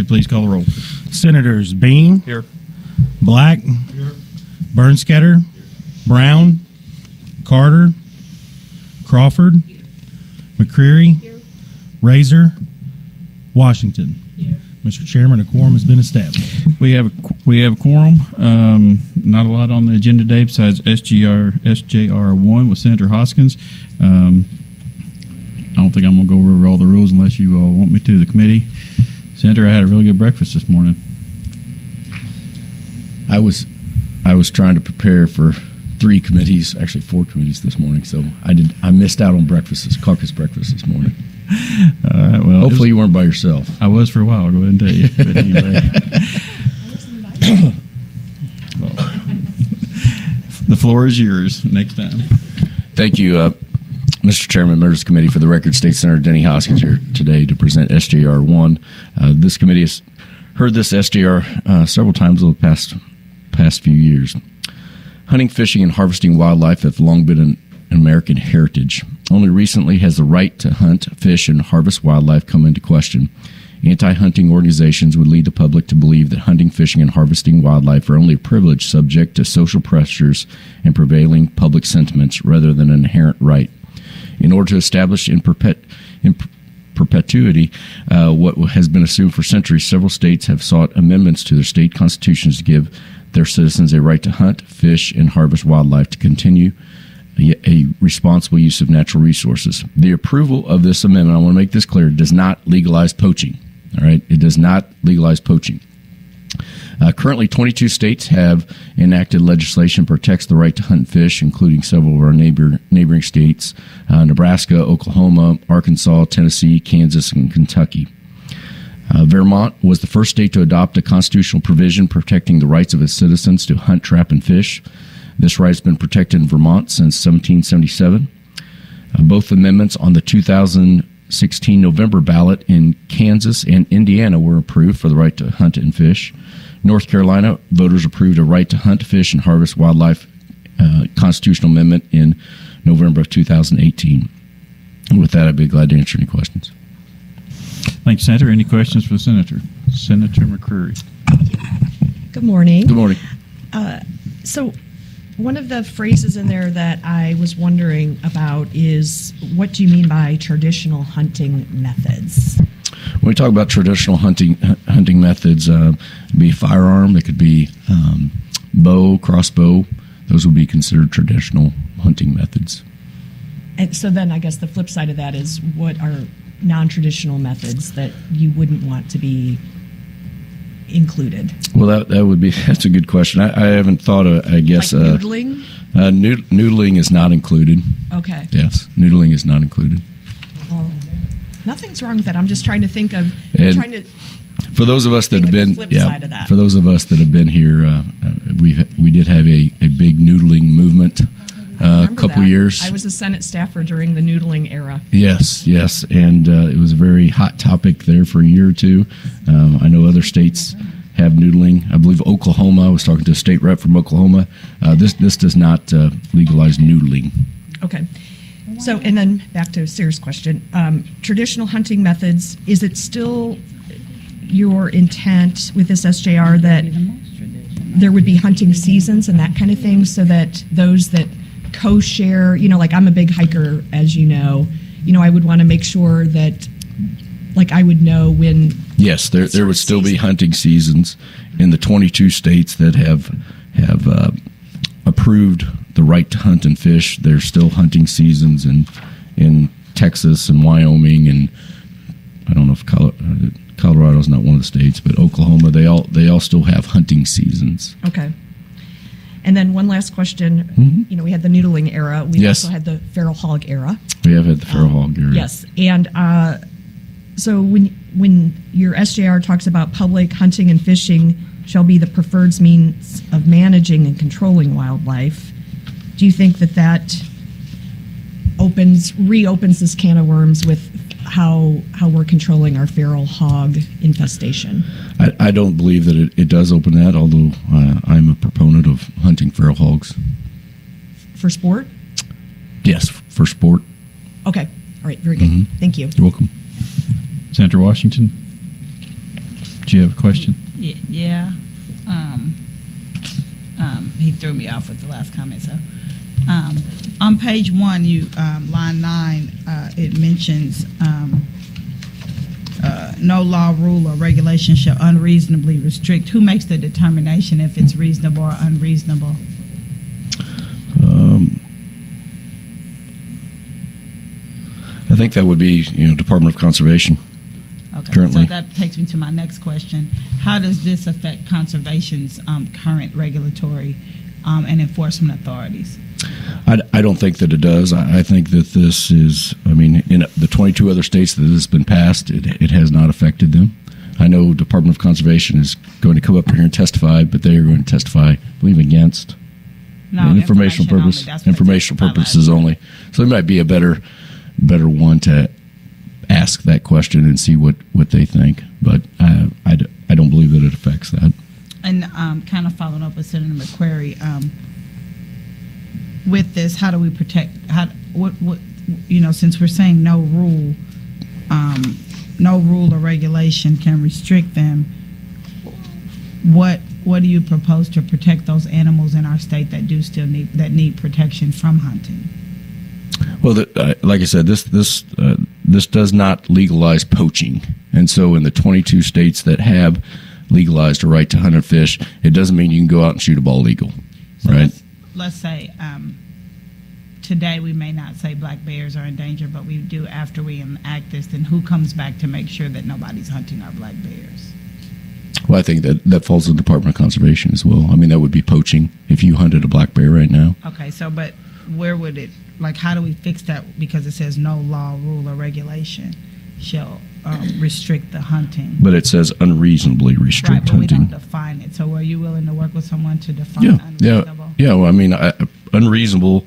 please call the roll? Senators Bean. Here. Black. Here. Bernskatter. Brown. Carter. Crawford. McCreary. Razor. Washington. Mr. Chairman, a quorum has been established. We have a quorum. Not a lot on the agenda today besides SJR1 with Senator Hoskins. I don't think I'm going to go over all the rules unless you all want me to. The committee. Senator, I had a really good breakfast this morning. I was trying to prepare for 3 committees, actually 4 committees this morning, so I missed out on caucus breakfast this morning. All right, well, hopefully you weren't by yourself. I was for a while, I'll go ahead and tell you. But anyway. Well, the floor is yours next time. Thank you, Mr. Chairman, members of the committee. For the record, State Senator Denny Hoskins here today to present SJR1. This committee has heard this SJR several times over the past few years. Hunting, fishing, and harvesting wildlife have long been an American heritage. Only recently has the right to hunt, fish, and harvest wildlife come into question. Anti-hunting organizations would lead the public to believe that hunting, fishing, and harvesting wildlife are only a privilege subject to social pressures and prevailing public sentiments rather than an inherent right. In order to establish in perpetuity what has been assumed for centuries, several states have sought amendments to their state constitutions to give their citizens a right to hunt, fish, and harvest wildlife to continue a responsible use of natural resources. The approval of this amendment, I want to make this clear, does not legalize poaching. All right, it does not legalize poaching. Currently, 22 states have enacted legislation that protects the right to hunt and fish, including several of our neighboring states, Nebraska, Oklahoma, Arkansas, Tennessee, Kansas, and Kentucky. Vermont was the first state to adopt a constitutional provision protecting the rights of its citizens to hunt, trap, and fish. This right has been protected in Vermont since 1777. Both amendments on the 2016 November ballot in Kansas and Indiana were approved for the right to hunt and fish. North Carolina voters approved a right to hunt, fish, and harvest wildlife constitutional amendment in November of 2018. And with that, I'd be glad to answer any questions. Thank you, Senator. Any questions for the Senator? Senator McCreary. Good morning. Good morning. So one of the phrases in there that I was wondering about is, what do you mean by traditional hunting methods? When we talk about traditional hunting methods, it could be firearm, it could be bow, crossbow. Those would be considered traditional hunting methods. And so then I guess the flip side of that is, what are non-traditional methods that you wouldn't want to be included? Well, that's a good question. I haven't thought of, I guess. Like noodling? Noodling is not included. Okay. Yes, noodling is not included. Well, nothing's wrong with that. I'm just trying to think of, for those of us that have been, side of that. For those of us that have been here, we did have a big noodling movement a couple years. I was a Senate staffer during the noodling era. Yes, and it was a very hot topic there for a year or two. I know other states have noodling. I believe Oklahoma, I was talking to a state rep from Oklahoma. This does not legalize noodling. Okay. So, and then back to a serious question. Traditional hunting methods, is it still your intent with this SJR that there would be hunting seasons and that kind of thing, so that those that co-share, like I'm a big hiker, as you know, I would want to make sure that, like, I would know when. Yes, there would still be hunting seasons in the 22 states that have approved the right to hunt and fish. There's still hunting seasons in Texas and Wyoming, and I don't know if Colorado's not one of the states, but Oklahoma, they all still have hunting seasons. Okay. And then one last question. Mm-hmm. We had the noodling era. We also had the feral hog era. We have had the feral hog era. Yes. And so when your SJR talks about public hunting and fishing shall be the preferred means of managing and controlling wildlife, do you think that reopens this can of worms with how we're controlling our feral hog infestation? I don't believe that it does open that, although I'm a proponent of hunting feral hogs. For sport? Yes, for sport. Okay. All right. Very good. Mm-hmm. Thank you. You're welcome. Senator Washington. Did you have a question? Yeah. He threw me off with the last comment. So, on page 1, line 9, it mentions no law, rule, or regulation shall unreasonably restrict. Who makes the determination if it's reasonable or unreasonable? I think that would be, Department of Conservation. Okay, Currently. so that takes me to my next question. How does this affect conservation's current regulatory and enforcement authorities? I don't think that it does. I think that this is, in the 22 other states that this has been passed, it has not affected them. I know Department of Conservation is going to come up here and testify, but they are going to testify, I believe, against informational purposes only. So it might be a better one to ask that question and see what they think. But I don't believe that it affects that. And kind of following up with Senator McQuarrie, with this, how do we protect? Since we're saying no rule or regulation can restrict them, what do you propose to protect those animals in our state that need protection from hunting? Well, like I said, this does not legalize poaching, and so in the 22 states that have legalized a right to hunt and fish, it doesn't mean you can go out and shoot a bald eagle, so right? Let's say today we may not say black bears are in danger, but we do after we enact this. Then who comes back to make sure that nobody's hunting our black bears? Well, I think that falls to the Department of Conservation as well. That would be poaching if you hunted a black bear right now. Okay, so but where would it? How do we fix that? Because it says no law, rule, or regulation shall restrict the hunting. But it says unreasonably restrict but hunting. We don't define it. So are you willing to work with someone to define unreasonable? Yeah. Well, unreasonable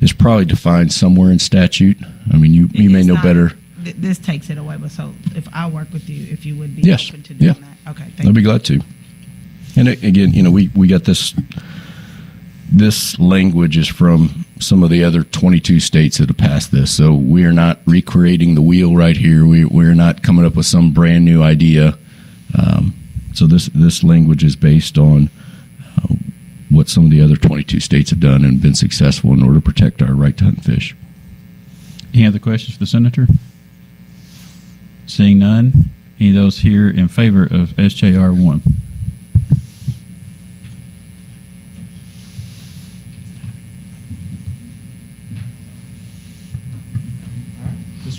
is probably defined somewhere in statute. You may know better. This takes it away. But so if I work with you, if you would be open to doing that. Okay, thank you. I'd be glad to. And again, we got this. This language is from some of the other 22 states that have passed this, so we are not recreating the wheel right here. We're not coming up with some brand new idea. So this language is based on what some of the other 22 states have done and been successful in order to protect our right to hunt and fish. Any other questions for the Senator? Seeing none, any of those here in favor of SJR1?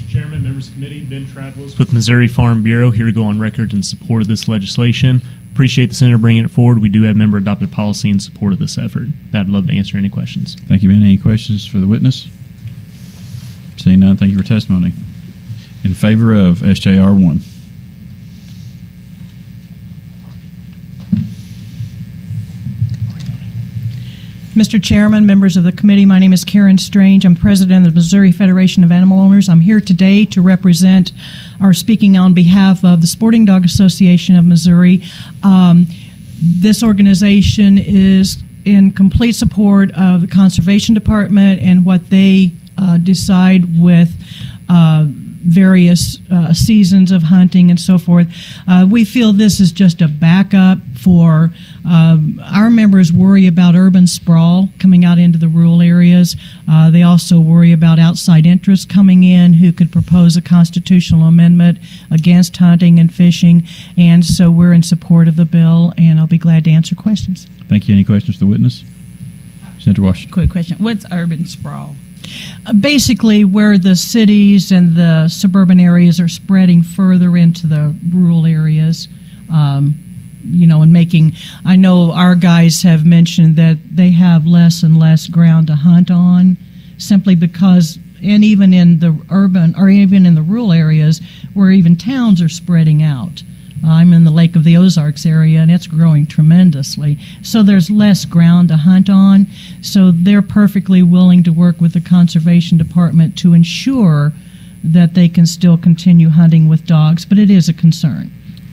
Chairman, members of the committee, Ben Tradwills with Missouri Farm Bureau, here to go on record in support of this legislation. Appreciate the Senator bringing it forward. We do have member-adopted policy in support of this effort. I'd love to answer any questions. Thank you, Ben. Any questions for the witness? Seeing none, thank you for testimony. In favor of SJR1? Mr. Chairman, members of the committee, my name is Karen Strange. I'm president of the Missouri Federation of Animal Owners. I'm here today to represent or speaking on behalf of the Sporting Dog Association of Missouri. This organization is in complete support of the Conservation Department and what they decide with various seasons of hunting and so forth. We feel this is just a backup for our members worry about urban sprawl coming out into the rural areas. They also worry about outside interests coming in who could propose a constitutional amendment against hunting and fishing, and so we're in support of the bill, and I'll be glad to answer questions. Thank you. Any questions to the witness? Senator Washington. Quick question. What's urban sprawl? Basically, where the cities and the suburban areas are spreading further into the rural areas, and making, I know our guys have mentioned that they have less and less ground to hunt on simply because, and even in the urban or even in the rural areas where even towns are spreading out. I'm in the Lake of the Ozarks area, and it's growing tremendously. So there's less ground to hunt on. So they're perfectly willing to work with the Conservation Department to ensure that they can still continue hunting with dogs, but it is a concern.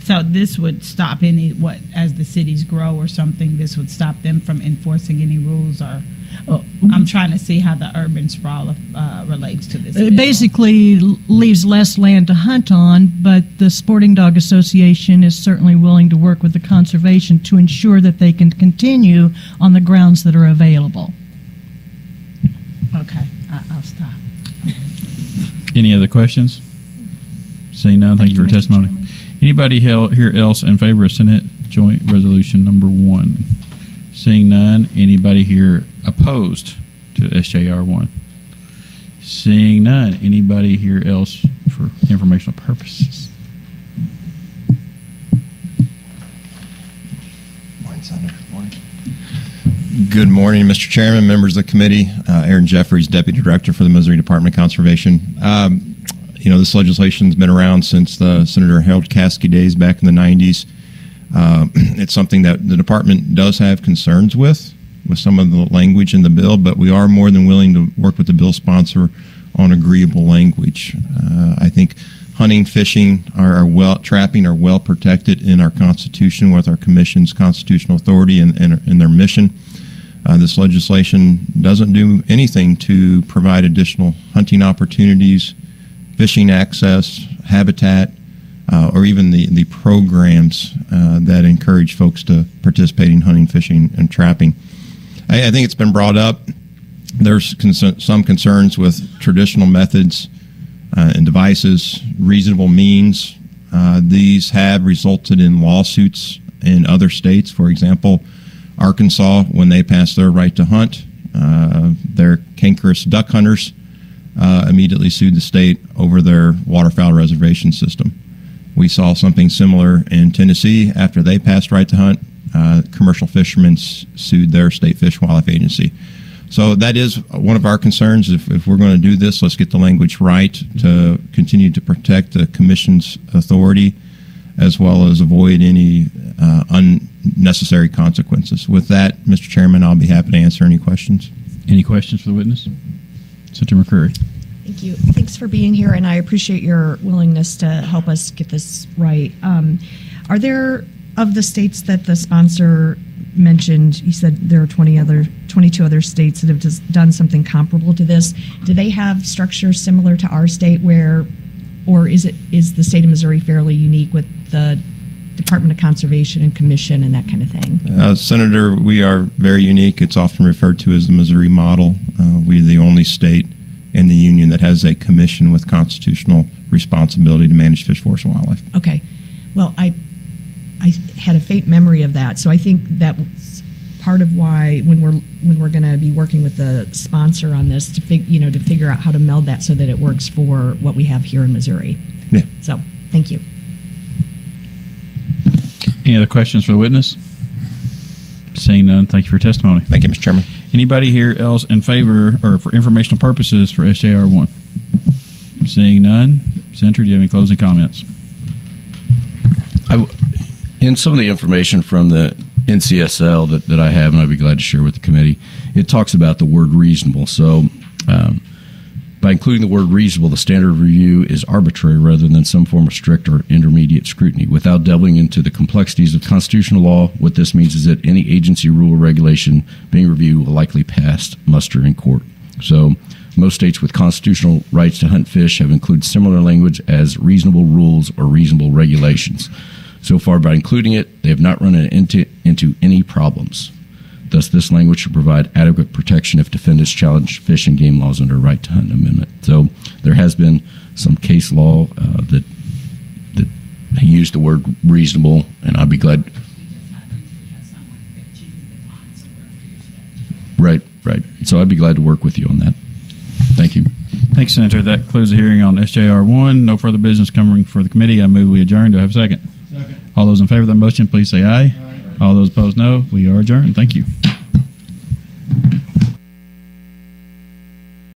So this would stop as the cities grow or something, this would stop them from enforcing any rules, or I'm trying to see how the urban sprawl relates to this. It basically leaves less land to hunt on, but the Sporting Dog Association is certainly willing to work with the conservation to ensure that they can continue on the grounds that are available. Okay, I'll stop. Any other questions? Seeing none, thank you for your testimony. Anybody here else in favor of Senate Joint Resolution number 1? Seeing none, anybody here opposed to SJR1? Seeing none, anybody here else for informational purposes? Morning, Senator. Morning. Good morning, Mr. Chairman, members of the committee. Aaron Jeffries, Deputy Director for the Missouri Department of Conservation. You know, this legislation's been around since the Senator Harold Caskey days back in the 90s. It's something that the department does have concerns with some of the language in the bill, but we are more than willing to work with the bill sponsor on agreeable language. I think hunting, fishing, trapping are well protected in our Constitution with our Commission's constitutional authority and their mission. This legislation doesn't do anything to provide additional hunting opportunities, fishing access, habitat, or even the programs that encourage folks to participate in hunting, fishing, and trapping. I think it's been brought up. There's some concerns with traditional methods and devices, reasonable means. These have resulted in lawsuits in other states. For example, Arkansas, when they passed their right to hunt, their cankerous duck hunters immediately sued the state over their waterfowl reservation system. We saw something similar in Tennessee after they passed right to hunt. Commercial fishermen sued their state fish and wildlife agency. So that is one of our concerns. If we're going to do this, let's get the language right to continue to protect the Commission's authority as well as avoid any unnecessary consequences. With that, Mr. Chairman, I'll be happy to answer any questions. Any questions for the witness? Senator McCreary. Thank you. Thanks for being here, and I appreciate your willingness to help us get this right. Are there, of the states that the sponsor mentioned, you said there are 22 other states that have done something comparable to this. Do they have structures similar to our state or is the state of Missouri fairly unique with the Department of Conservation and Commission and that kind of thing? Senator, we are very unique. It's often referred to as the Missouri model. We're the only state in the union that has a commission with constitutional responsibility to manage fish, forest, and wildlife. Okay. Well, I had a faint memory of that, so I think that was part of why when we're going to be working with the sponsor on this to figure out how to meld that so that it works for what we have here in Missouri. Yeah. So, thank you. Any other questions for the witness? Seeing none, thank you for your testimony. Thank you, Mr. Chairman. Anybody here else in favor or for informational purposes for SJR1? Seeing none, Senator, do you have any closing comments? In some of the information from the NCSL that I have, and I'd be glad to share with the committee, it talks about the word reasonable. So by including the word reasonable, the standard of review is arbitrary rather than some form of strict or intermediate scrutiny. Without delving into the complexities of constitutional law, what this means is that any agency rule or regulation being reviewed will likely pass muster in court. So most states with constitutional rights to hunt fish have included similar language as reasonable rules or reasonable regulations. So far, by including it, they have not run into any problems. Thus, this language should provide adequate protection if defendants challenge fish and game laws under right to hunt amendment. So there has been some case law that used the word reasonable, and I'd be glad. Right. So I'd be glad to work with you on that. Thank you. Thanks, Senator. That concludes the hearing on SJR1. No further business coming for the committee. I move we adjourn. Do I have a second? Second. All those in favor of that motion, please say aye. All those opposed, no. We are adjourned. Thank you.